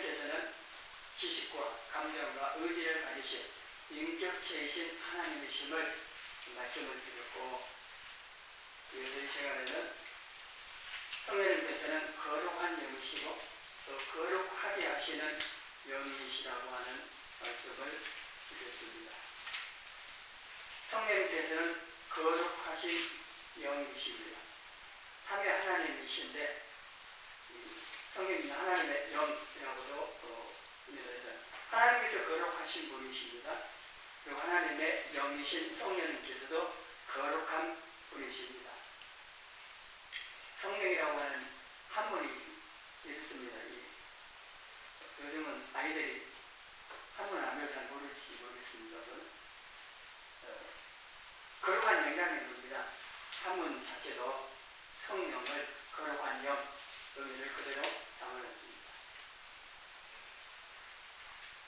성령님께서는 지식과 감정과 의지를 가지신 인격체이신 하나님이심을 말씀을 드렸고, 그래서 이 시간에는 성령님께서는 거룩한 영이시고 또 거룩하게 하시는 영이시라고 하는 말씀을 드렸습니다. 성령님께서는 거룩하신 영이십니다. 삼위 하나님이신데 성령님은 하나님의 영이라고도 합니다. 하나님께서 거룩하신 분이십니다. 그리고 하나님의 영이신 성령님께서도 거룩한 분이십니다. 성령이라고 하는 한 분이 있습니다. 요즘은 아이들이 한문 알면 잘 모를지 모르겠습니다만 거룩한 영이라는 겁니다. 한문 자체도 성령을 거룩한 영, 의미를 그대로 담아놨습니다.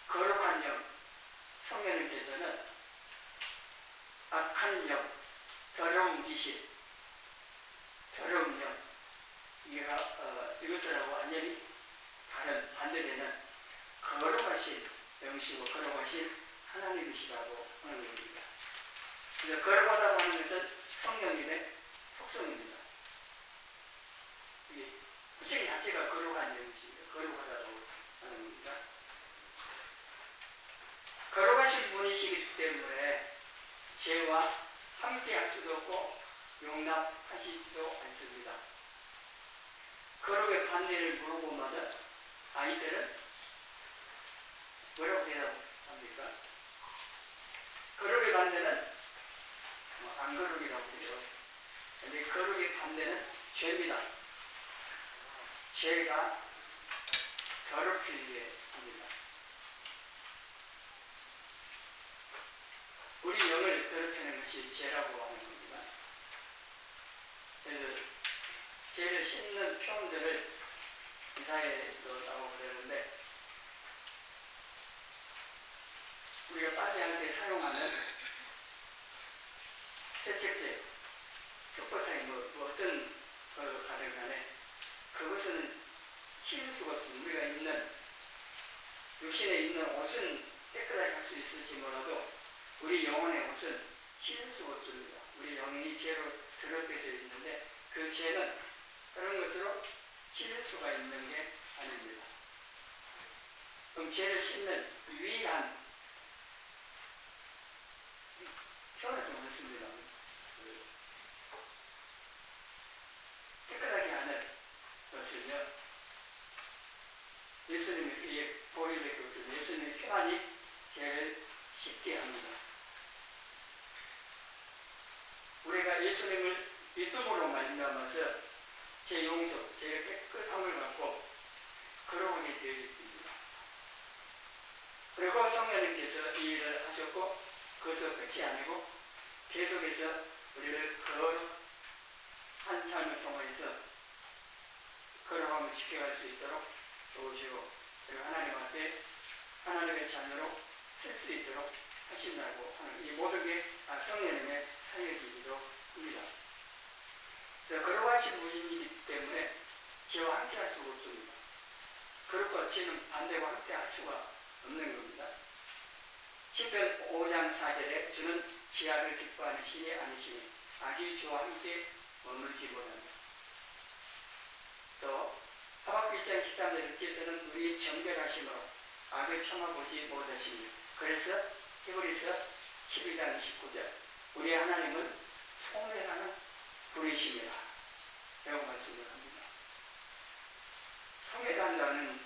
거룩한 영, 성령님께서는 악한 영, 더러운 귀신, 더러운 영, 이것들하고 완전히 다른 반대되는 거룩하신 영이시고 거룩하신 하나님이시라고 하는 겁니다. 그래서 거룩하다고 하는 것은 성령님의 속성입니다. 구체 자체가 거룩한 영이십니다. 거룩하다고 하는 겁니다. 거룩하신 분이시기 때문에 죄와 함께 할 수도 없고 용납하시지도 않습니다. 거룩의 반대를 물어보면 아이들은 뭐라고 대답합니까? 거룩의 반대는 안 거룩이라고 해요. 근데 거룩의 반대는 죄입니다. 죄가 더럽히게 합니다. 우리 영을 더럽히는 것이 죄라고 하는 겁니다. 그래서 죄를 씻는 표현들을 이사야에도 나오고 그러는데 우리가 빨래할 때 사용하는 세척제, 톱버탕이 어떤 걸 가든 간에 그것은 씻을 수가 없습니다. 우리가 입는 육신에 입는 옷은 깨끗하게 할 수 있을지 몰라도 우리 영혼의 옷은 씻을 수가 없습니다. 우리 영이 죄로 더럽혀져 있는데 그 죄는 그런 것으로 씻을 수가 있는 게 아닙니다. 그럼 죄를 씻는 유일한 표현을 좀 했습니다. 깨끗하게 하는 것은요, 예수님의 보혈의 것은 예수님의 피만이 죄를 씻게 합니다. 우리가 예수님을 믿음으로 말미암아서 제 용서, 제 깨끗함을 받고 거룩하게 되어 있습니다. 그리고 성령님께서 이 일을 하셨고 그것은 끝이 아니고 계속해서 우리를 거룩한 삶을 통해서 거룩함을 지켜갈 수 있도록 도우시고 그리고 하나님 앞에 하나님의 자녀로 쓸 수 있도록 하신다고 하는 이 모든 게 성령님의 사역이기도 합니다. 거룩하신 분이기 때문에 죄와 함께 할 수가 없습니다. 거룩과 죄는 반대와 함께 할 수가 없는 겁니다. 시편 5장 4절에 주는 지약을 기뻐하는 신이 아니시니 악이 주와 함께 머물지 못한다. 또 하박국 1장 13절께서는 우리 정결하심으로 악을 참아보지 못하시니 그래서 히브리서 12장 29절 우리 하나님은 소멸하는 분이십니다. 라고 말씀을 합니다. 소멸한다는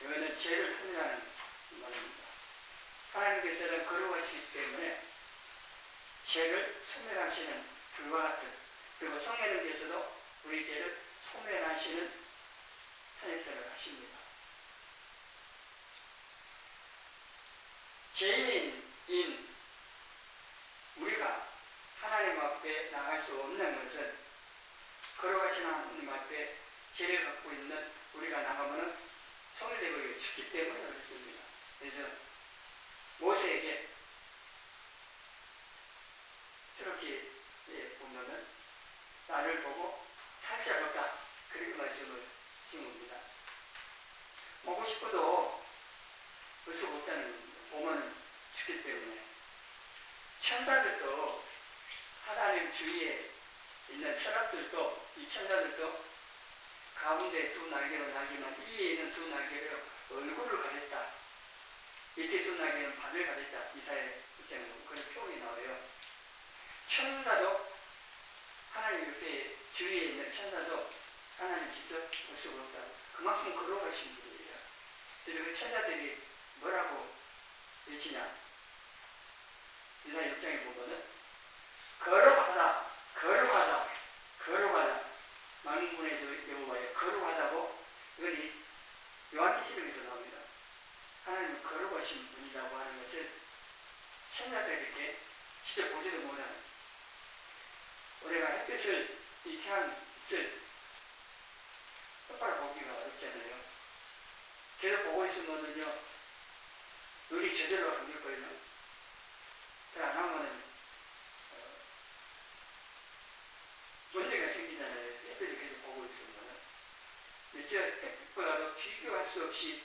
이거는 죄를 소멸하는 말입니다. 하나님께서는 거룩하시기 때문에 죄를 소멸하시는 불과 같은 그리고 성령님께서도 우리 죄를 소멸하시는 사역들을 하십니다. 죄인인 우리가 하나님 앞에 나갈 수 없는 것은 거룩하신 하나님 앞에 죄를 갖고 있는 우리가 나가면은 소멸되고 죽기 때문에 그렇습니다. 그래서 모세에게 저렇게 보면은 나를 보고 살짝 없다 그렇게 말씀을 하신 겁니다. 보고 싶어도 볼 수 없다는 겁니다. 보면은 죽기 때문에. 천사들도 하나님 주위에 있는 서랍들도 이 천사들도 가운데 두 날개로 날지만 위에 있는 두 날개로 얼굴을 가렸다. 밑에 두 날개는 발을 가렸다. 이사야 6장에 그런 표현이 나와요. 천사도 하나님 옆에 주위에 있는 천사도 하나님 직접 볼 수가 없다. 그만큼 거룩하신 분이에요. 그래서 그 천사들이 뭐라고 외치냐? 이사야 6장에 보면은 거룩하다, 거룩하다, 거룩하다. 만군의 여호와여 거룩하다고 이건 요한계시록에도 나옵니다. 하나님은 거룩하신 분이라고 하는 것을 천사들에게 직접 보지도 못하는 우리가 햇빛을 이 태양빛을 똑바로 보기가 어렵잖아요. 계속 보고 있으면은요 눈이 제대로 감길거리요. 그래 안 하면은 문제가 생기잖아요. 햇빛을 계속 보고 있으면은. 근데 저 햇빛보다도 비교할 수 없이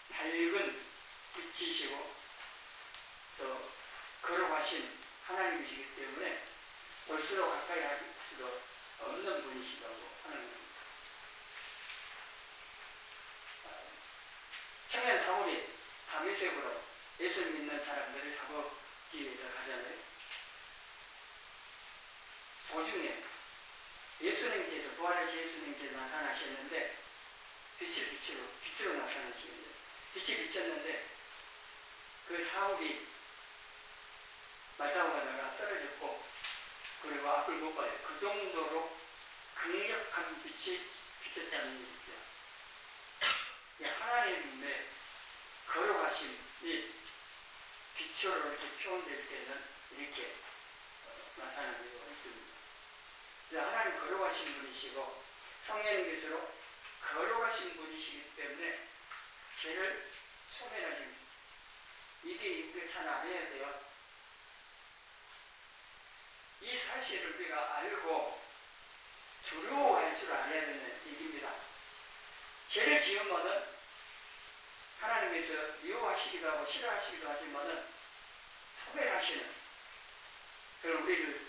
밝은 빛이시고 또 거룩하신 하나님이시기 때문에 볼수록 가까이 할 수도 없는 분이시다고 하는 겁니다. 청년 사울이 다메섹으로 예수 믿는 사람들을 잡기 위해서 가잖아요. 도중에 예수님께서 부활하신 예수님께서 나타나셨는데 빛으로 나타나시는데 빛이 비쳤는데 그 사울이 말 타고 가다가 떨어졌고 그리고 앞을 못 봐요. 그 정도로 강력한 빛이 비쳤다는 얘기죠. 하나님의 거룩하심이 빛으로 이렇게 표현될 때는 이렇게 나타나고 있습니다. 하나님 거룩하신 분이시고 성령님께서로 거룩하신 분이시기 때문에 죄를 소멸하신 이게 우리 잘 알아야 돼요. 이 사실을 우리가 알고 두려워할 줄 알아야 되는 얘기입니다. 죄를 지으면은 하나님께서 미워하시기도 하고 싫어하시기도 하지만은 소멸하시는 그런 우리를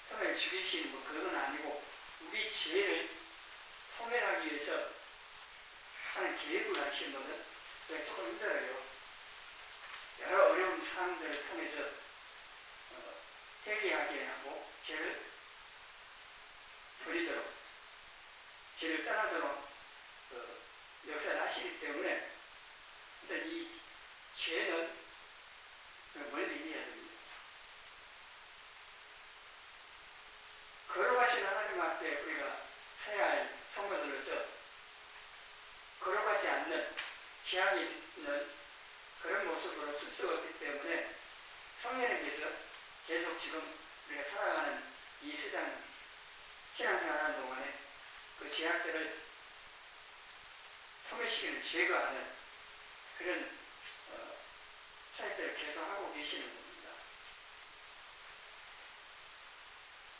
소멸 죽이시는 뭐 그건 아니고 우리 죄를 소멸하기 위해서 하는 계획을 하시면은 조금 힘들어요. 여러 어려운 상황들을 통해서 회개하게 하고 죄를 버리도록 죄를 떠나도록 역사를 하시기 때문에 일단 이 죄는 멀리 해야 됩니다. 거룩하신 하나님 앞에 우리가 서야 할 성도들로서 거룩하지 않는 지향이 있는 그런 모습으로 쓸 수가 없기 때문에 성령님께서 계속 지금 우리가 살아가는 이 세상 신앙생활하는 동안에 그 죄악들을 소멸시키는 제거하는 그런 사역들을 계속 하고 계시는 겁니다.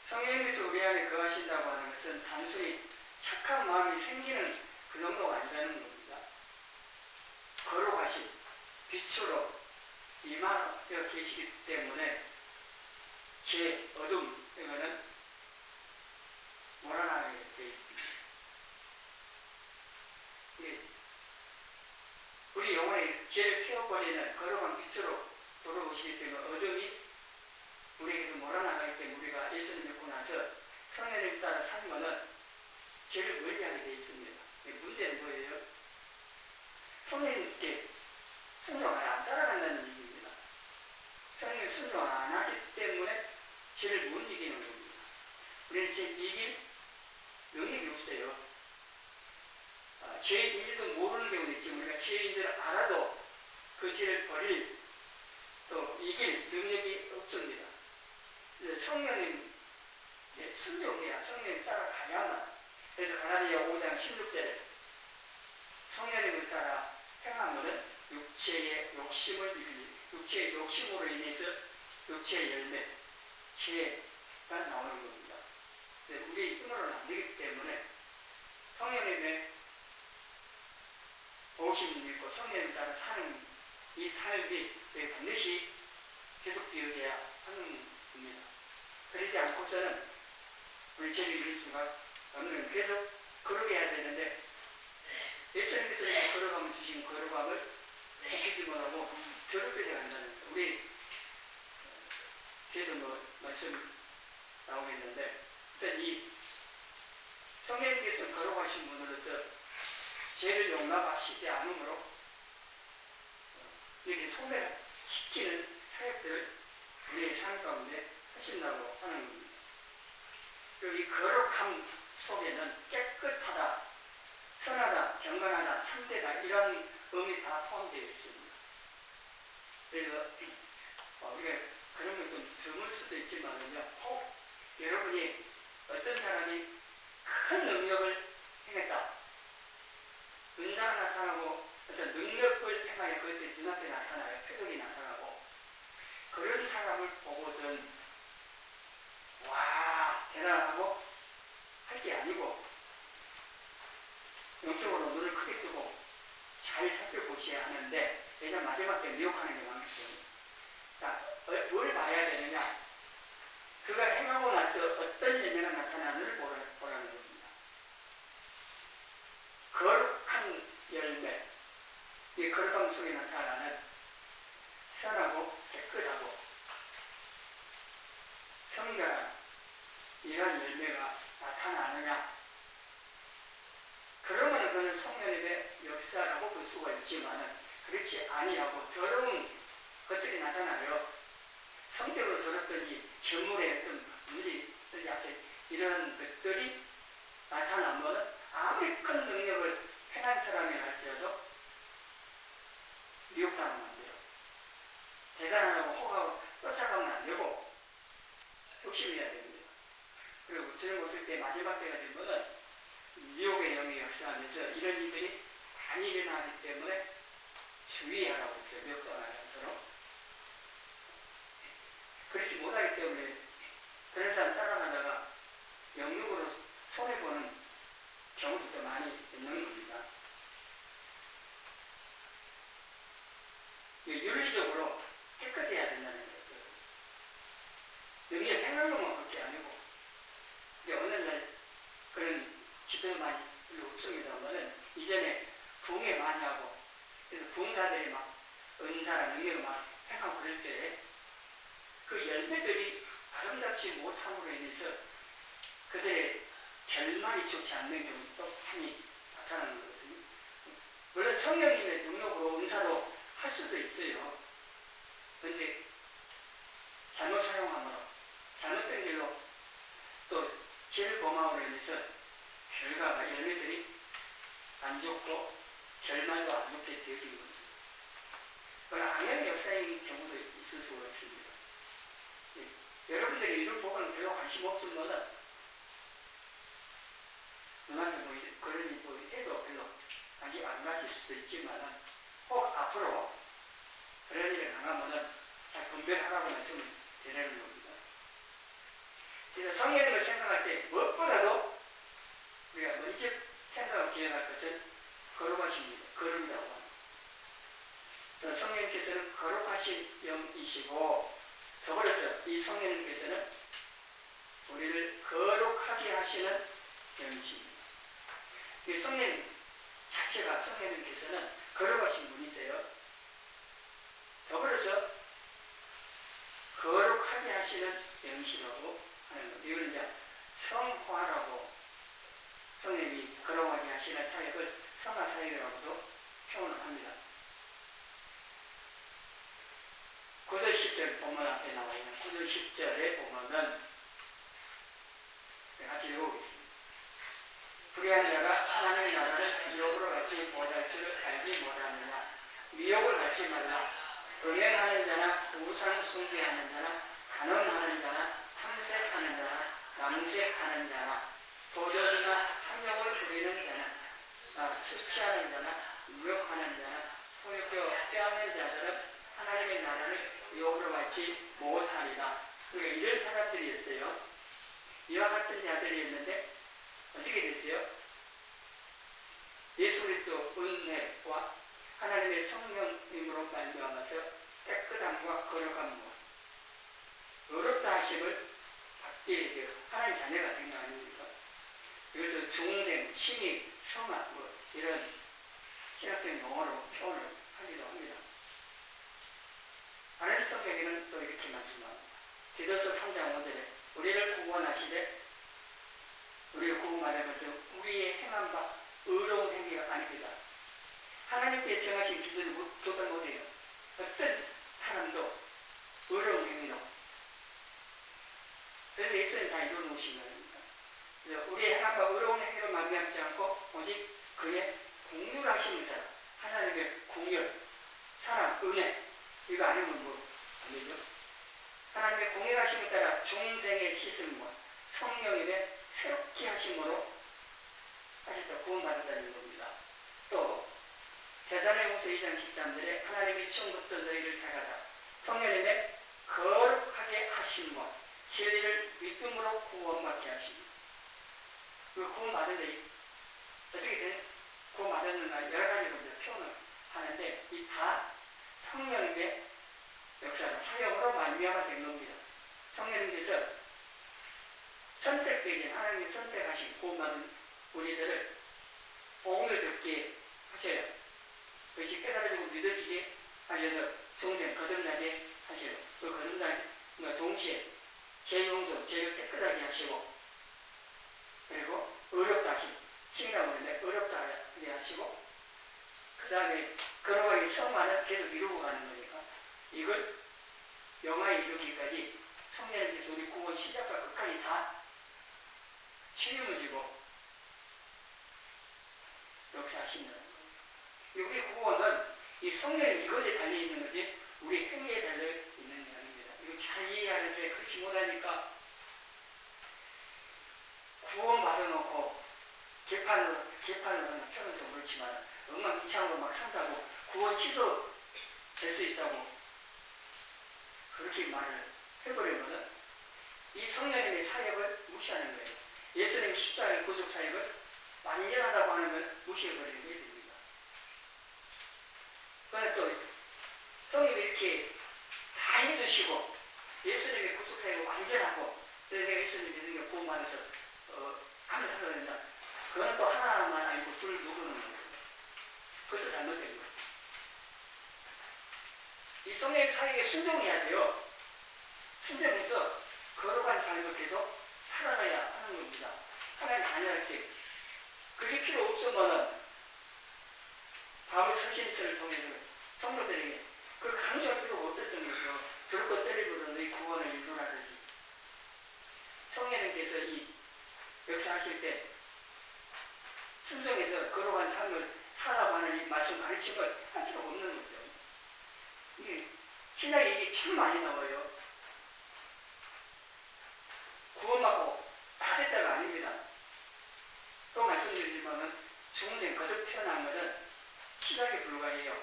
성령님께서 우리 안에 거하신다고 하는 것은 단순히 착한 마음이 생기는 그 정도가 아니라는 겁니다. 거룩하신 빛으로 임하여 계시기 때문에 제 어둠 이거는 몰아나게 되어 있습니다. 우리 영혼의 죄를 피워버리는 거룩한 빛으로 돌아오시기 때문에 어둠이 우리에게서 몰아나가기 때문에 우리가 예수님 믿고 나서 성령님 따라 살면은 죄를 멀리하게 되어 있습니다. 문제는 뭐예요? 성령님께 순종을 안 따라간다는 얘기입니다. 성령님 순종을 안 하기 때문에 죄를 못 이기는 겁니다. 우리는 죄 이길 능력이 없어요. 죄인지도 모르는 경우도 있지만 우리가 죄인 줄 알아도 그 죄를 버릴 또 이길 능력이 없습니다. 성령님 순종해야 성령님 따라가야만. 그래서 갈라디아 5장 16절에 성령님을 따라 행하면은 육체의 욕심을 이기니 육체의 욕심으로 인해서 육체의 열매 죄가 나오는 겁니다. 우리 힘으로는 안 되기 때문에 성령님의 도우심을 믿고 성령을 따라 사는 이 삶이 반드시 계속되어져야 하는 겁니다. 그러지 않고서는 우리 죄를 이길 수가 없는, 계속 걸어가야 되는데 예수님께서 이렇게 걸어가면 주신 걸어감을 지키지 못하고 더럽게 돼간다는 거예요. 우리 뒤에도 말씀 나오겠는데, 일단 이 성령님께서 걸어가신 분으로서 죄를 용납하시지 않으므로 이렇게 소멸시키는 사역들을 우리의 삶 가운데 하신다고 하는 겁니다. 그리고 이 거룩함 속에는 깨끗하다, 선하다, 경건하다, 참되다 이런 의미 다 포함되어 있습니다. 그래서 우리가 그런 건 좀 드물 수도 있지만요, 혹 여러분이 어떤 사람이 큰 능력을 행했다, 은사가 나타나고 어떤 능력을 행하여 그것들이 눈앞에 나타나요. 표적이 나타나고, 그런 사람을 보고든 와 대단하고 할 게 아니고 영적으로 눈을 크게 뜨고 잘 살펴보셔야 하는데, 왜냐하면 마지막 때 미혹하는 게 많기 때문에. 자, 뭘 봐야 되느냐? 그가 행하고 나서 어떤 열매가 나타나는를 보라는 겁니다. 거룩한 열매, 이 거룩함 속에 나타나는 선하고 깨끗하고 성결한 이러한 열매가 나타나느냐? 그러면 그는 성령님의 역사라고 볼 수가 있지만은 그렇지 아니하고 더러운 것들이 나타나요. 성적으로 더럽든지 전물의 어떤 물이 이런 것들이 나타나면 아무리 큰 능력을 행한 사람이 할지라도 미혹당하면 안 돼요. 대단하다고 혹하고 쫓아가면 안 되고 조심해야 됩니다. 그리고 저녁 오실 때 마지막 때가 되면은 미혹의 영이 역사하면서 이런 일들이 많이 일어나기 때문에 주의하라고 했어요. 미혹당하지 않도록. 그렇지 못하기 때문에 그런 사람 따라가다가 영육으로 손해보는 경우도 많이 있는 겁니다. 윤리적으로 깨끗해야 된다는 거예요. 능력 행하는 것밖에 아니고, 오늘날 그런 집회도 많이 별로 없습니다만은 이전에 부흥회 많이 하고, 그래서 부흥사들이 막 은사나 능력을 막 행하고 그럴 때 그 열매들이 아름답지 못함으로 인해서 그들의 결말이 좋지 않는 경우도 많이 나타나는 거거든요. 물론 성령님의 능력으로 은사로 할 수도 있어요. 그런데 잘못 사용함으로, 잘못된 길로 또 죄를 범함으로 인해서 결과가, 열매들이 안 좋고 결말도 안 좋게 되어진 겁니다. 그러나 악의 역사인 경우도 있을 수가 있습니다. 여러분들이 이런 부분은 별로 관심 없으면은 누나한테 그러니 해도 별로 관심 안 가질 수도 있지만은 꼭 앞으로 그런 일을 당하면은 잘 분별하라고 말씀을 드리는 겁니다. 그래서 성령님을 생각할 때 무엇보다도 우리가 먼저 생각하고 기억할 것은 거룩하십니다. 거룩이라고 합니다. 성령님께서는 거룩하신 영이시고, 더불어서 이 성령님께서는 우리를 거룩하게 하시는 영이십니다. 이 성령 자체가, 성령님께서는 거룩하신 분이세요. 더불어서 거룩하게 하시는 영이시라고 하는 겁니다. 이걸 이제 성화라고, 성령님이 거룩하게 하시는 사역을 성화 사역이라고도 표현을 합니다. 9절 10절 본문 앞에 나와 있는 9절 10절에 보면은 같이 읽어보겠습니다. 불의한 자가 하나님의 나라를 미혹으로 같이 보잘 줄을 알지 못하느냐. 미혹을 갖지 말라. 음행하는 자나 우상 숭배하는 자나 간음하는 자나 탐색하는 자나 남색하는 자나 도전이나 탐욕을 부리는 자나 수치하는 자나 유혹하는 자나 소유표 빼앗는 자들은 하나님의 나라를 미혹으로 받지 못하리라. 그러니까 이런 사람들이었어요. 이와 같은 자들이었는데 어떻게 됐어요? 예수 그리스도 은혜와 하나님의 성령님으로 말미암아서 깨끗함과 거룩함과 의롭다 하심을 받게 되어 하나님 자녀가 된 거 아닙니까? 여기서 중생, 침입, 성악 이런 신학적 용어로 표현을 하기도 합니다. 다른 성경에는 또 이렇게 말씀합니다. 디도서 3장 5절에 우리를 구원하시되 우리를 구원하려면서 우리의 행한 바 의로운 행위가 아닙니다. 하나님께 정하신 기준을 도달 못해요. 어떤 사람도 의로운 행위로. 그래서 예수님 다 이루어 놓으신 겁니다. 우리의 행한 바 의로운 행위로 말미암지 않고 오직 그의 공률하심을 따라 하나님의 공률, 사랑, 은혜 이거 아니면 뭐 아니죠? 하나님의 공률하심을 따라 중생의 씻음과 성령님의 새롭게 하심으로 하셨다 구원받았다는 겁니다. 또 대사로행서 2장 13절에 하나님이 처음부터 너희를 택하사 성령님의 거룩하게 하심과 진리를 믿음으로 구원받게 하시니 그 구원받은 데 어떻게 구원받았는가 여러 가지 표현을 하는데 이 다 성령님의 역사로 사역으로 말미암아 된 겁니다. 성령님께서 선택되신 하나님이 선택하신 구원받은 우리들을 복음을 듣게 하셔요. 그것이 깨달아지고 믿어지게 하셔서 중생 거듭나게 하시고 그 거듭나는 동시에 죄 용서, 죄를 깨끗하게 하시고 그리고 의롭다 하시고 칭이라고 하는데 의롭다 하게 하시고 그 다음에 걸어가기 성만은 계속 이루고 가는 거니까 이걸 영화에 이루기까지 성령님께서 우리 구원 시작과 끝까지 다 책임을 지고 역사하신다는 거예요. 우리 구원은 이 성령의 이것에 달려있는 거지 우리 행위에 달려있는 게 아닙니다. 이거 잘 이해하는데 그렇지 못하니까 구원 받아놓고 개판으로는 표현도 그렇지만 엉망진창으로 막 산다고 구원 취소될 수 있다고 그렇게 말을 해버리면은 이 성령님의 사역을 무시하는 거예요. 예수님 십자가의 구속 사역을 완전하다고 하는 걸 무시해버리게 됩니다. 그런데 또 성령이 이렇게 다 해주시고 예수님의 구속 사역을 완전하고 내가 예수님 믿는 게 구원받아서 하면 살아야 된다. 그건 또 하나만 알고 둘 모르는 거예요. 그것도 잘못된 거예요. 이 성령의 사역에 순종해야 돼요. 순종해서 거룩한 삶을 계속 살아가야 하는 겁니다. 하나님 자녀답게 그게 필요 없으면은 바울 서신서를 통해서 성도들에게 그 강조할 필요가 없었던 거죠. 들고 때리고도 너희 구원을 이루라든지 성령님께서 이 역사하실 때 순종해서 거룩한 삶을 살아가고 하는 이 말씀 가르침을 할 필요가 없는 거죠. 이게 신약에 이게 참 많이 나와요. 구원받고 다 됐다가 아닙니다. 또 말씀드리지만은 중생 거듭 태어난 것은 시작에 불과해요.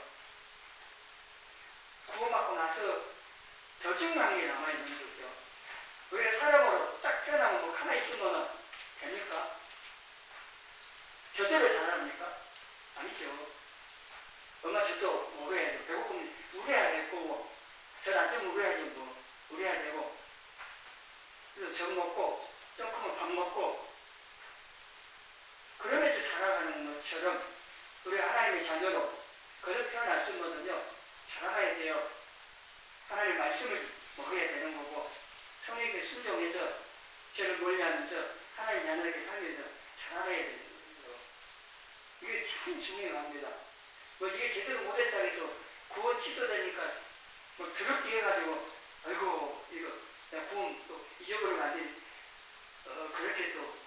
구원받고 나서 더 중요한 게 남아있는 거죠. 우리가 사람으로 딱 태어나면 뭐 가만히 있으면 됩니까? 저절로 잘합니까? 아니죠. 엄마 저도 먹어야 되고 배고프면 우려야 될 거고 저 나중에 우려야지 뭐 우려야 되고 그래서 젖 먹고 좀 크면 밥 먹고 그러면서 자라가는 것처럼 우리 하나님의 자녀도 그런 태어났으면요 자라가야 돼요. 하나님의 말씀을 먹어야 되는 거고 성령께 순종해서 저를 멀리하면서 하나님 자녀에게 살면서 자라가야 되는 거예요. 이게 참 중요합니다. 뭐 이게 제대로 못했다 해서 구원 취소되니까 뭐 더럽게 해가지고 아이고 이거 내가 구원 또 잊어버리면 안 되니 그렇게 또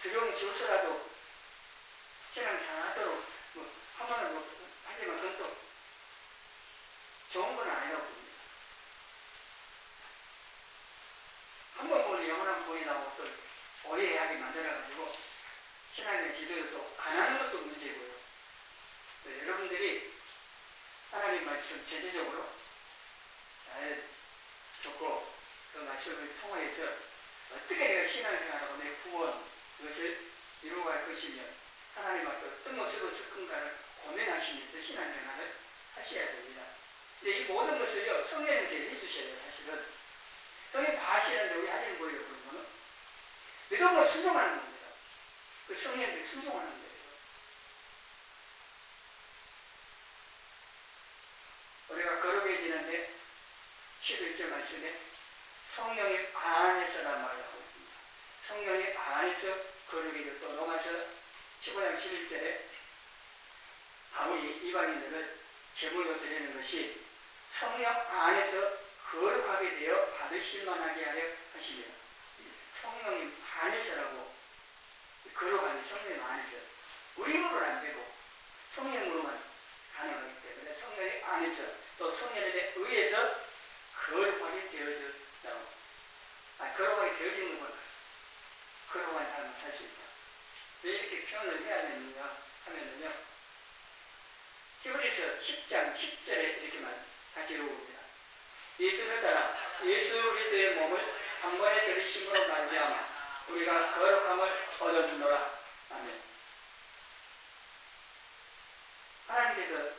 두려움 지었어라도 신앙 잘하도록 뭐 하면은 뭐 하지만 그건 또 좋은 건 아니라고 봅니다. 한번 보니 영원한 구원이라고 또 오해하게 만들어가지고 신앙의 지도를 또 안 하는 것도 문제고요. 여러분들이 하나님 말씀 제대적으로 잘 듣고 그 말씀을 통해서 어떻게 내가 신앙생활하고 내 구원 그것을 이루어갈 것이며 하나님 앞에 어떤 모습을 쓸 건가를 고민하시면서 신앙생활을 하셔야 됩니다. 근데 이 모든 것을요, 성령님께서 해주셔야 돼요, 사실은. 성령님 다 하시는데 우리 하나님 뭐예요, 그러면은? 믿음으로 순종하는 겁니다. 그 성령님께 순종하는 거예요. 우리가 거룩해지는데 11절 말씀에 성령의 안에서란 말을 하고 있습니다. 성령의 안에서 거룩해져. 또 로마서 15장 11절에 바울이 이방인들을 제물로 드리는 것이 성령 안에서 거룩하게 되어 받으실 만하게 하려 하시며, 성령님 안에서라고, 거룩한 성령 안에서, 우리 힘으로는 안 되고 성령으로만 가능하기 때문에 성령의 안에서, 또 성령에 의해서 거룩하게 되어졌다고. 거룩하게 되어지는 건 거룩한 삶을 살 수 있다. 왜 이렇게 표현을 해야 되는가 하면은요, 히브리서 10장 10절에 이렇게만 같이 읽어봅니다. 이 뜻을 따라 예수 그리스도의 몸을 한 번에 들이심으로 말미암아 우리가 거룩함을 얻어주노라. 아멘. 하나님께서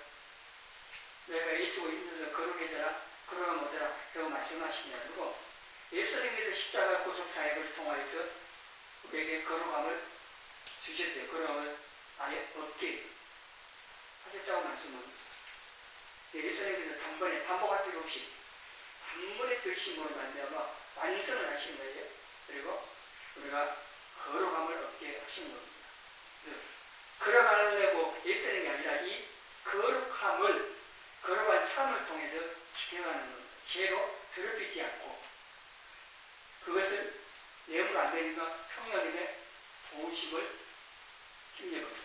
내가 예수가 힘들어서 거룩해져라, 거룩함을 얻어라 라고 말씀하시지 않고, 예수님께서 십자가 구속 사역을 통하여서 우리에게 거룩함을 주셨어요. 거룩함을 아예 얻게 하셨다고 말씀합니다. 예수님께서 단번에 반복할 필요 없이 단번에 들으심으로 말미암아 완성을 하신 거예요. 그리고 우리가 거룩함을 얻게 하신 겁니다. 걸어가려고 애쓰는 게 아니라 이 거룩함을, 거룩한 삶을 통해서 지켜가는 겁니다. 죄로 더럽히지 않고, 그것을 내용으로 안 되니까 성령님의 도우심을 힘입어서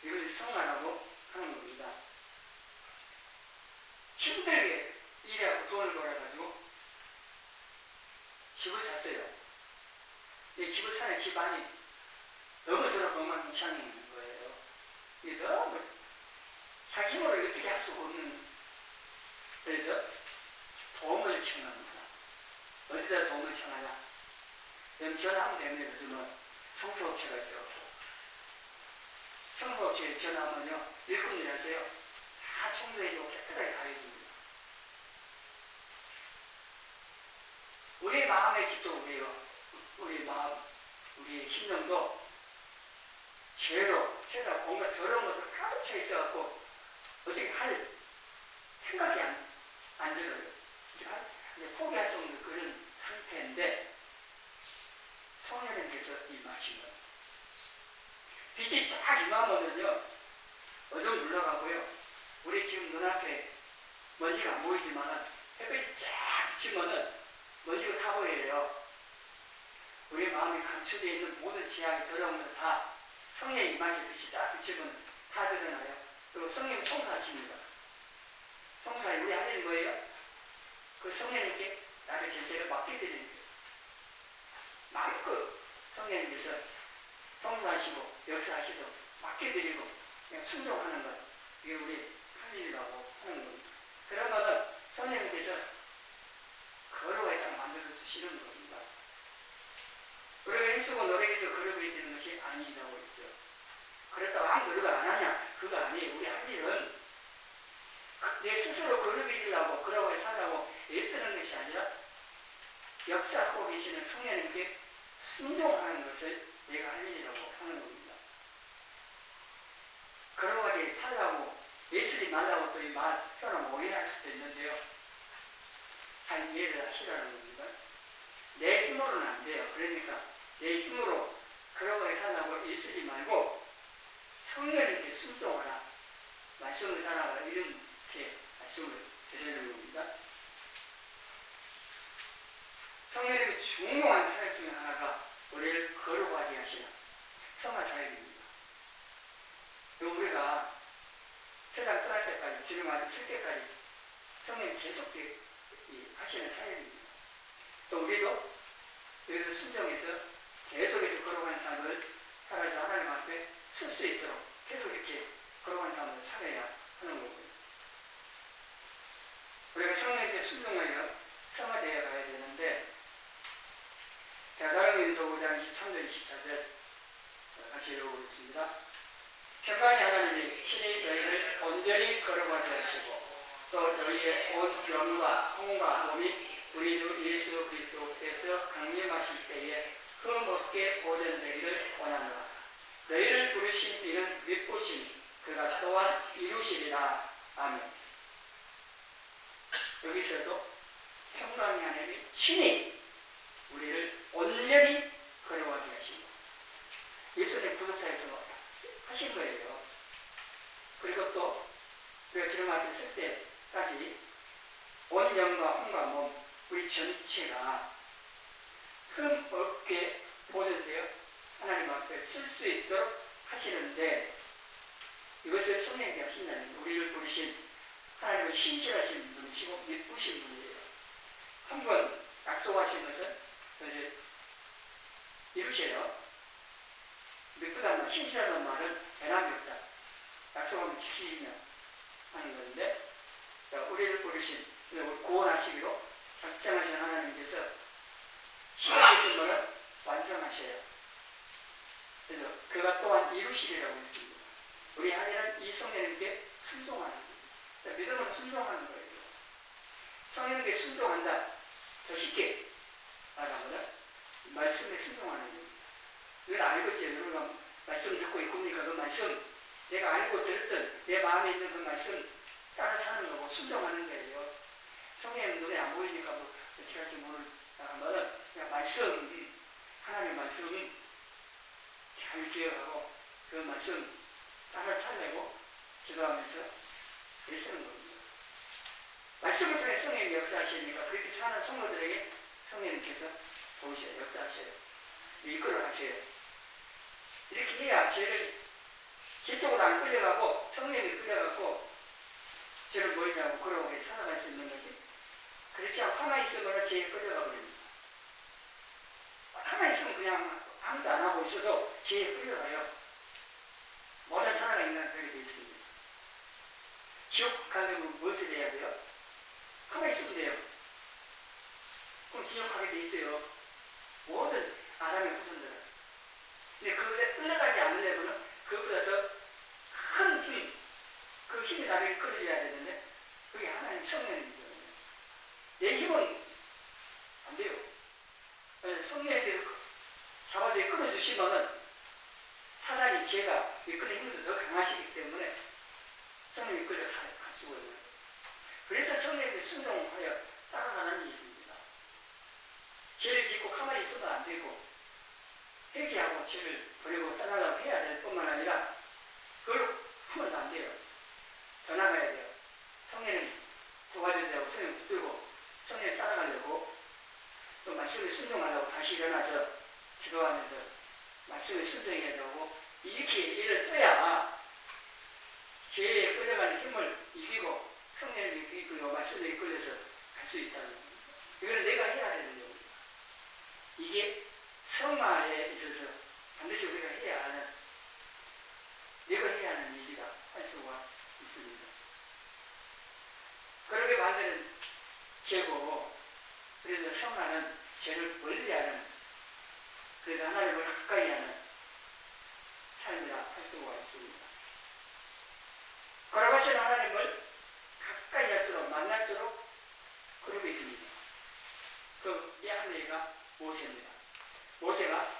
이걸 성화라고 하는 겁니다. 힘들게 일하고 돈을 벌어가지고 집을 샀어요. 이 집을 사는 집안이 너무 엉망진창인 거예요. 이게 너무 자기 힘으로 어떻게 할 수가 없는, 그래서 도움을 청합니다. 어디다 도움을 청하냐? 전화하면 됩니다. 요즘은 청소업체가 있어요. 청소업체에 전화하면요, 일꾼들이 하세요. 다 청소해주고 깨끗하게 다 해줍니다. 우리 마음의 집도 그래요. 우리 마음, 우리 심령도 죄로, 세상 뭔가 더러운 것도 가득 차 있어갖고 어떻게 할 생각이 안 들어요. 이제 포기할 정도 그런 상태인데, 성령님께서 임하시면 빛이 쫙 임하면은요, 어둠 물러가고요, 우리 지금 눈앞에 먼지가 안 보이지만은 햇빛이 쫙 비치면은 먼지가 다 보여요. 우리 마음이 감추되어 있는 모든 지향이 더러운 것 다 성령의 임하신 빛이 딱 비치면 다 드러나요. 그리고 성령이 청소하십니다. 청소에 우리 할 일이 뭐예요? 그 성령님께 나를 전체를 맡겨드리는 거예요. 마음껏 성령님께서 청소하시고 역사하시고 맡겨드리고 그냥 순종하는 것, 이게 우리 할 일이라고 하는 겁니다. 그러면은 성령님께서 거룩하게 딱 만들어 주시는 겁니다. 우리가 힘쓰고 노력해서 거룩해지는 것이 아니라고 했죠. 그렇다고 아무 노력 안 하냐? 그거 아니에요. 우리 할 일은 내 스스로 거룩해지려고, 거룩하게 살라고 애쓰는 것이 아니라 역사하고 계시는 성령님께 순종하는 것을 내가 할 일이라고 하는 겁니다. 거룩하게 살라고 애쓰지 말라고 또 이 말 표현을 오해할 수도 있는데요. 잘 이해를 하시라는 겁니다. 내 힘으로는 안 돼요. 그러니까 내 힘으로 거룩하게 살라고 애쓰지 말고 성령님께 순종하라, 말씀을 따라가라, 이렇게 말씀을 드리는 겁니다. 성령님의 중요한 사역 중에 하나가 우리를 거룩하게 하시는 성화 사역입니다. 우리가 세상 떠날 때까지, 지금 아직 쓸 때까지 성령님 계속 하시는 사역입니다. 또 우리도 여기서 순종해서 계속해서 거룩한 삶을 살아서 하나님 앞에 쓸 수 있도록 계속 이렇게 거룩한 삶을 살아야 하는 거고요. 우리가 성령님께 순종하여 성화되어 가야 되는데, 자, 사도행전 5장 23절 24절 같이 같이 읽어보겠습니다. 평강의 하나님이 친히 너희를 온전히 거룩하게 하시고 또 너희의 온 영과 혼과 몸이 우리 주 예수 그리스도께서 강림하실 때에 흠없게 보존되기를 원하노라. 너희를 부르신 이는 믿으심 그가 또한 이루시리라. 아멘. 여기서도 평강의 하나님이 친히 우리를 온전히 거룩하게 하시고 예수님 구속사역도 하신 거예요. 그리고 또 우리가 지금 앞에 쓸 때까지 온 영과 혼과 몸 우리 전체가 흠 없게 보존되어 하나님 앞에 쓸 수 있도록 하시는데 이것을 성령님이 하신다는 우리를 부르신 하나님의 신실하신 분이시고 믿으신 분이에요. 한번 약속하신 것은 이제 이루셔요. 믿다는 말, 신실하다는 말은 변함이 없다. 약속하면 지키시면 하는 건데 우리를 부르신 구원하시기로 작정하신 하나님께서 시작하신 것은 완성하셔요. 그래서 그가 또한 이루시리라고 했습니다. 우리 하나님은 이 성령님께 순종하는 거예요. 믿음으로 순종하는 거예요. 성령님께 순종한다. 더 쉽게 말하면 말씀에 순종하는 거예요. 이걸 알고 있지. 우리가 말씀 듣고 있고니까 그 말씀 내가 알고 들었던 내 마음에 있는 그 말씀 따라 사는 거고 순종하는 거예요. 성령님 눈에 안 보이니까 뭐 어찌할지 모르는 그냥 말씀 하나님의 말씀 잘 기억하고 그 말씀 따라 살려고 기도하면서 애쓰는 겁니다. 말씀을 통해 성령님이 역사하시니까 그렇게 사는 성도들에게 성령님께서 도우셔요. 역사하셔요. 이끌어 가셔요. 이렇게 해야 죄를 지적으로 안 끌려가고 성령이 끌려가고 죄를 멀리하고 그러고 살아갈 수 있는 거지. 그렇지 않고 가만히 있으면 죄에 끌려가 버립니다. 가만히 있으면 그냥 아무도 안 하고 있어도 죄에 끌려가요. 모든 사람가 있는 그렇게 되어 있습니다. 지옥 가려면 무엇을 해야 돼요? 가만히 있으면 돼요. 그럼 지옥 가게 돼 있어요. 모든 아담의 후손들은. 근데 그것에 끌려가지 않으려면 그것보다 더 큰 힘, 그 힘이 나를 끌어줘야 되는데 그게 하나님 성령입니다. 내 힘은 안 돼요. 성령님께서 잡아서 끌어주시면은 사단이 제가 이끌어 힘도 더 강하시기 때문에 성령님이 끌려 가지고 있는. 그래서 성령님의 순종하여 따라가는 일입니다. 죄를 짓고 가만히 있으면 안 되고 회개하고 죄를 버리고 떠나가고 해야 될 뿐만 아니라 그걸 하면 안 돼요. 더 나가야 돼요. 성령님 도와주세요. 성령 붙들고 성령님 따라가려고 또 말씀에 순종하려고 다시 일어나서 기도하면서 말씀에 순종해야 되고 이렇게 일을 써야 죄에 끌려가는 힘을 이기고 성령님이 이끌고 말씀에 이끌려서 갈 수 있다는 겁니다. 이거는 내가 해야 되는 겁니다. 이게 성화에 있어서 반드시 우리가 해야 하는, 내가 해야 하는 일이라 할 수가 있습니다. 그렇게 만드는 죄고, 그래서 성화는 죄를 멀리하는, 그래서 하나님을 가까이 하는 삶이라 할 수가 있습니다. 거룩하신 하나님을 가까이 할수록 만날수록 거룩해집니다. 그 한 예가 모세입니다. 모세가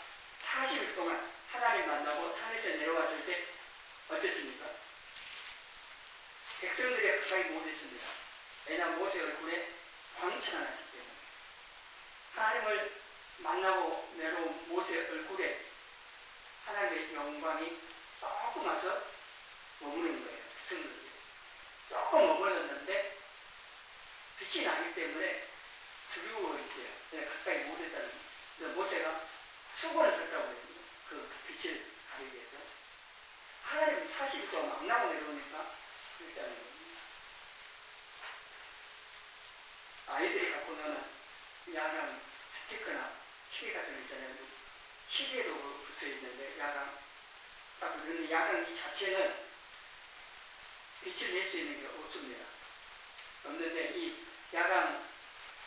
40일 동안 하나님 만나고 산에서 내려왔을 때 어땠습니까? 백성들이 가까이 못 있습니다. 왜냐하면 모세 얼굴에 광채가 났기 때문에. 하나님을 만나고 내려온 모세 얼굴에 하나님의 영광이 조금 와서 머무는 거예요. 백성들이 조금 머물렀는데 빛이 나기 때문에 두려워 있대요. 가까이 못 했다는 거예요. 모세가 수건을 썼다고 해요. 그 빛을 가리기 위해서. 하나님 40일 동안 막 나고 내려오니까 그랬다는 겁니다. 아이들이 갖고 노는 야광 스티커나 시계 같은 거 있잖아요. 시계도 붙어 있는데 야광 딱 그런데 야광 이 자체는 빛을 낼 수 있는 게 없습니다. 없는데 이 야광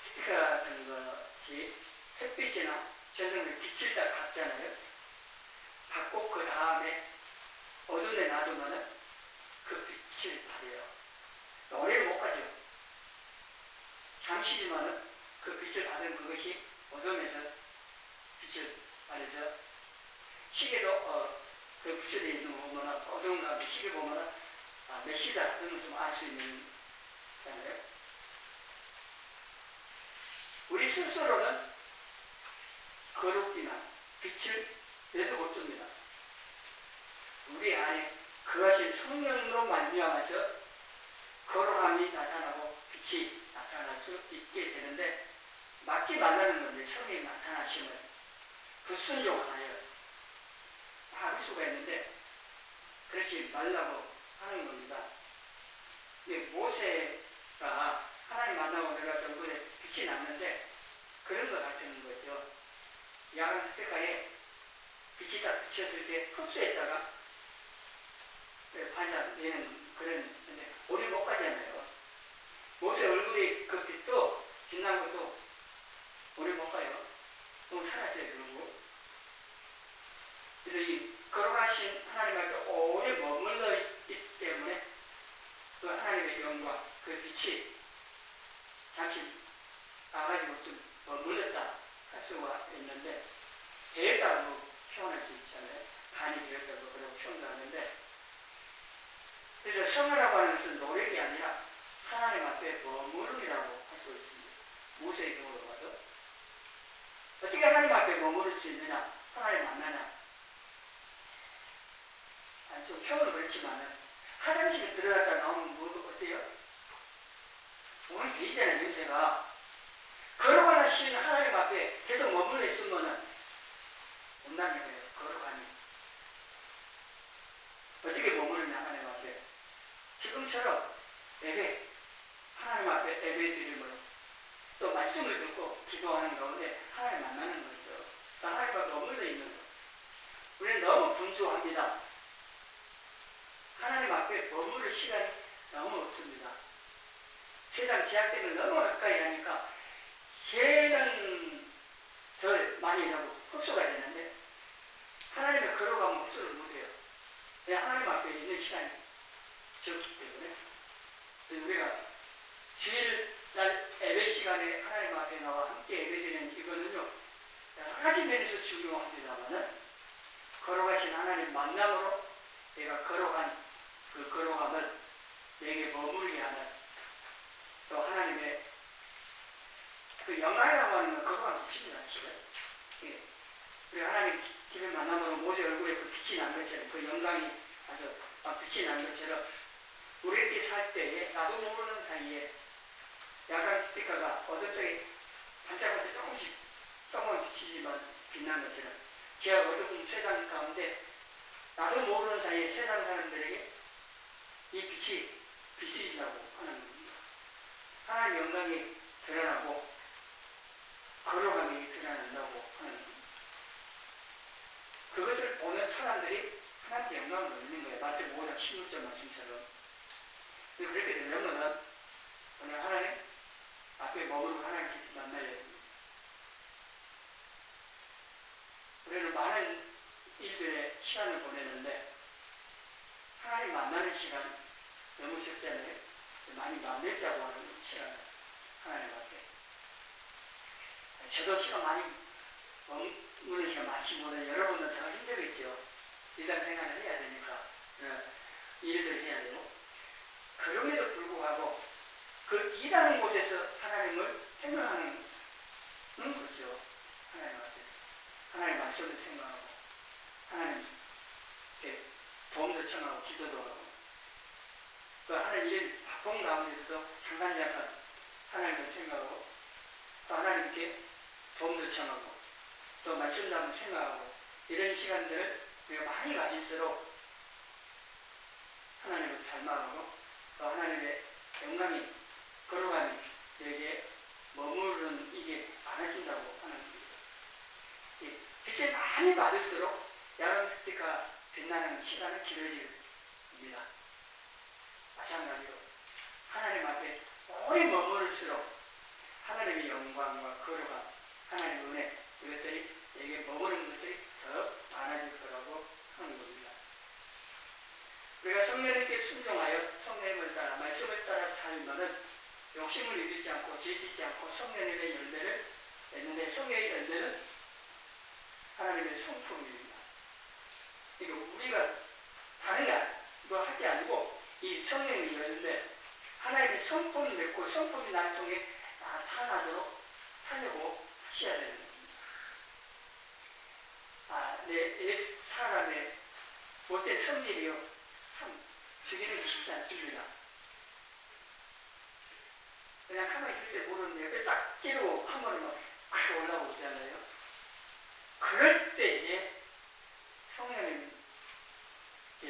스티커 같은 것이 햇빛이나 전등을 빛을 딱 갖잖아요. 받고 그 다음에 어두운 데 놔두면은 그 빛을 받아요. 오래는 못 가죠. 잠시지만은 그 빛을 받은 그것이 어둠에서 빛을 받아서 시계도 그 붙여져 있는 거 보면은 어두운 가운데 시계 보면은 몇 시다 그런 좀 알 수 있는 잖아요. 우리 스스로는 거룩이나 빛을 내서 못 줍니다. 우리 안에 그하신 성령으로 말미암아서 거룩함이 나타나고 빛이 나타날 수 있게 되는데 막지 말라는 건데 성령이 나타나시면 불순종하여 할 수가 있는데 그렇지 말라고 하는 겁니다. 모세가 하나님 만나고 내려가서 얼굴에 빛이 났는데 그런 것 같은 거죠. 야간 흑대가에 빛이 딱 비쳤을 때 흡수했다가 반사되는 그런, 근데 오래 못 가잖아요. 모세 얼굴이 그 빛도 빛난 것도 오래 못 가요. 너무 사라져요, 그런 거. 그래서 이 거룩하신 하나님께 오래 머물러 있기 때문에 그 하나님의 영광, 그 빛이 잠시 나가지고 좀 머물렀다 할 수가 있는데 배였다고 표현할 수 있잖아요. 간이 배였다고 그렇게 표현도 하는데 그래서 성화라고 하는 것은 노력이 아니라 하나님 앞에 머무름이라고 할 수 있습니다. 모세의 경우로 봐도 어떻게 하나님 앞에 머무를 수 있느냐? 하나님 만나냐? 아니, 좀 표현은 그렇지만은 화장실에 들어갔다 나오면 뭐 어때요? 오늘 베이잖아요, 냄새가. 거룩하신 하나님 앞에 계속 머물러 있으면은 온당이 돼요. 거룩하니. 어떻게 머무르냐, 하나님 앞에. 지금처럼 예배, 하나님 앞에 예배 드림으로 또 말씀을 듣고 기도하는 가운데 하나님 만나는 거죠. 또 하나님 앞에 머물러 있는 거. 우리는 너무 분주합니다. 하나님 앞에 머무를 시간이 너무 없습니다. 세상 제약 때문에 너무 가까이 하니까 죄는 더 많이 나고 흡수가 되는데 하나님의 거룩함은 흡수를 못해요. 왜 하나님 앞에 있는 시간이 적기 때문에 우리가 주일날 예배 시간에 하나님 앞에 나와 함께 예배드리는 이거는요 여러 가지 면에서 중요합니다만은 거룩하신 하나님 만남으로 내가 거룩한 그 거룩함을 내게 머무르게 하는 또 하나님의 그 영광이라고 하는 건 거룩한 빛입니다. 지금 우리 하나님 기름 만남으로 모세 얼굴에 그 빛이 난 것처럼 그 영광이 아주 빛이 난 것처럼 우리 이렇게 살 때에 나도 모르는 사이에 야간 스피커가 어둠 속에 반짝반짝 조금만 비치지만 빛난 것처럼 제가 어두운 세상 가운데 나도 모르는 사이에 세상 사람들에게 이 빛이 비치진다고 하는 겁니다. 하나님의 영광이 드러나고 거룩함이 드러난다고 하는 겁니다. 그것을 보는 사람들이 하나님의 영광을 누리는 거예요. 마태복음 5장 16절 말씀처럼. 그렇게 되려면은 오늘 하나님 앞에 머무르고 하나님 깊이 만나야 됩니다. 우리는 많은 일들의 시간을 보내는데 하나님 만나는 시간 너무 적잖아요. 많이 만들자고 하는 시간 하나님 앞에. 저도 시간 많이 머무는 시간 많지 못해 여러분은 더 힘들겠죠. 일상생활을 해야 되니까 일들을 해야 되고 그럼에도 불구하고 그 일하는 곳에서 하나님을 생각하는 거죠. 하나님 앞에서 하나님 말씀을 생각하고 하나님께 도움도 청하고 기도도 하고 그 하는 일 바쁜 가운데서도 잠깐 하나님을 생각하고 또 하나님께 도움도 청하고 또 말씀도 한번 생각하고 이런 시간들을 우리가 많이 가질수록 하나님을 닮아가고 또 하나님의 영광이 거룩함이 여기에 머무르는 이게 많아진다고 하는 겁니다. 빛을 많이 받을수록 야간 스티커가 빛나는 시간은 길어집니다. 마찬가지로 하나님 앞에 오래 머무를수록 하나님의 영광과 거룩함, 하나님의 은혜 이것들이 여기에 머무르는 것들이 더 더 많아질 거라고 하는 겁니다. 우리가 성령님께 순종하여 성령님을 따라 말씀을 따라 살면은 욕심을 이루지 않고 죄짓지 않고 성령님의 열매를 맺는데, 성령의 열매는 하나님의 성품입니다. 그러니까 우리가 다른 거 할 게 아니고 이 성령의 열매, 하나님의 성품을 맺고 성품이 나를 통해 나타나도록 하려고 하셔야 되는 겁니다. 내 사람의 못된 성질이요, 참 죽이는 게 쉽지 않습니다. 그냥 가만히 있을 때 모르는 옆에 딱 찌르고 한 번에 막 올라오고 있잖아요. 그럴 때에 성령님께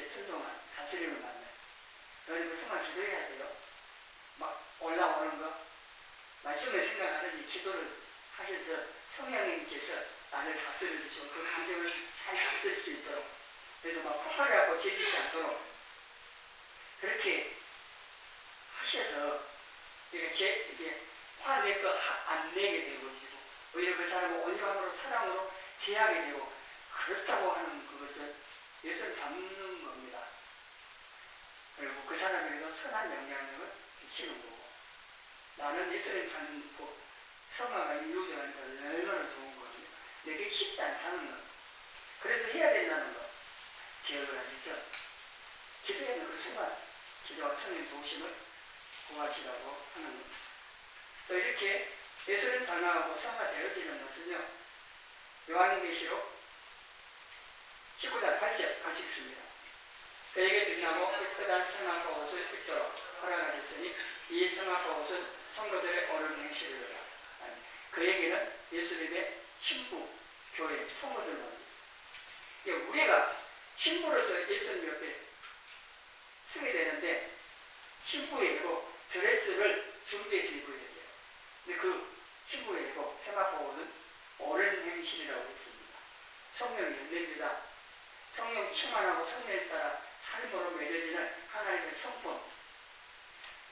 순종한 다스림을 만나요. 여러분 무슨 기도해야 돼요. 막 올라오는 거, 말씀을 생각하든지 기도를 하셔서 성령님께서 나를 다스려 주시고 그 감정을 잘 다스릴 수 있도록, 그래서 막 폭발하고 죄짓지 않도록 그렇게 하셔서 이게 화낼 거 안 내게 되고, 오히려 그 사람을 온유함으로 사랑으로 대하게 되고, 그렇다고 하는 그것을 예수를 닮는 겁니다. 그리고 그 사람에게도 선한 영향력을 미치는 거고, 나는 예수를 닮고 성화가 이루어져가니까 얼마나 좋은 거예요. 내게 쉽지 않다는 것, 그래도 해야 된다는 것 기억을 하시죠. 기도에는 그 순간 기도와 성령 도심을 구하시라고 하는 겁니다. 또 이렇게 예수를 닮아가고 성화 되어지는 것은요, 요한계시록 19장 8절 같이 읽습니다. 그에게 빛나고 깨끗한 성화과 옷을 입도록 허락하셨으니 이 성화과 옷은 성도들의 옳은 행실이로다. 그에게는 예수님의 신부, 교회, 성도들만. 우리가 신부로서 예수님 옆에 쓰게 되는데, 신부에게도 드레스를 준비해서 입어야 돼요. 근데 그 신부에게도 세마포는 옳은 행실이라고 했습니다. 성령의 열매입니다. 성령 충만하고 성령에 따라 삶으로 맺어지는 하나님의 성품,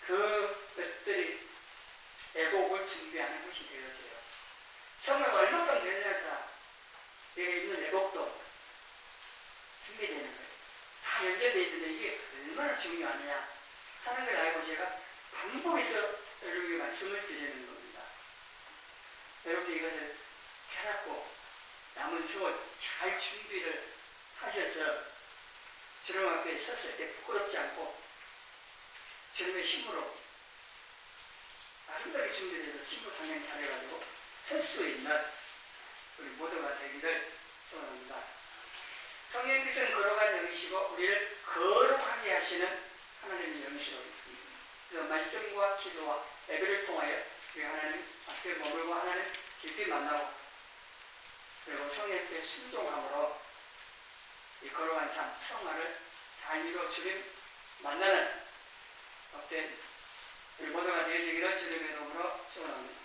그것들이 애복을 준비하는 것이 되어져요. 성령 얼마큼 되느냐가 내가 입는 애복도 준비되는 거예요. 다 연결되어 있는데 이게 얼마나 중요하냐 하는 걸 알고 제가 반복해서 여러분에게 말씀을 드리는 겁니다. 여러분도 이것을 깨닫고 남은 세월 잘 준비를 하셔서 주님 앞에 섰을 때 부끄럽지 않고 주님의 힘으로 아름답게 준비돼서 신부 단행 잘해가지고 설 수 있는 우리 모두가 되기를 소원합니다. 성령께서는 거룩한 영이시고 우리를 거룩하게 하시는 하나님의 영이시라고 있습니다. 그래서 말씀과 기도와 예배를 통하여 우리 하나님 앞에 머물고 하나님 깊이 만나고, 그리고 성령께 순종함으로 이 거룩한 삶, 성화를 다 이루어 주님 만나는 어떤 우리 모두가 되어지기를 주님의 이름으로 소원합니다.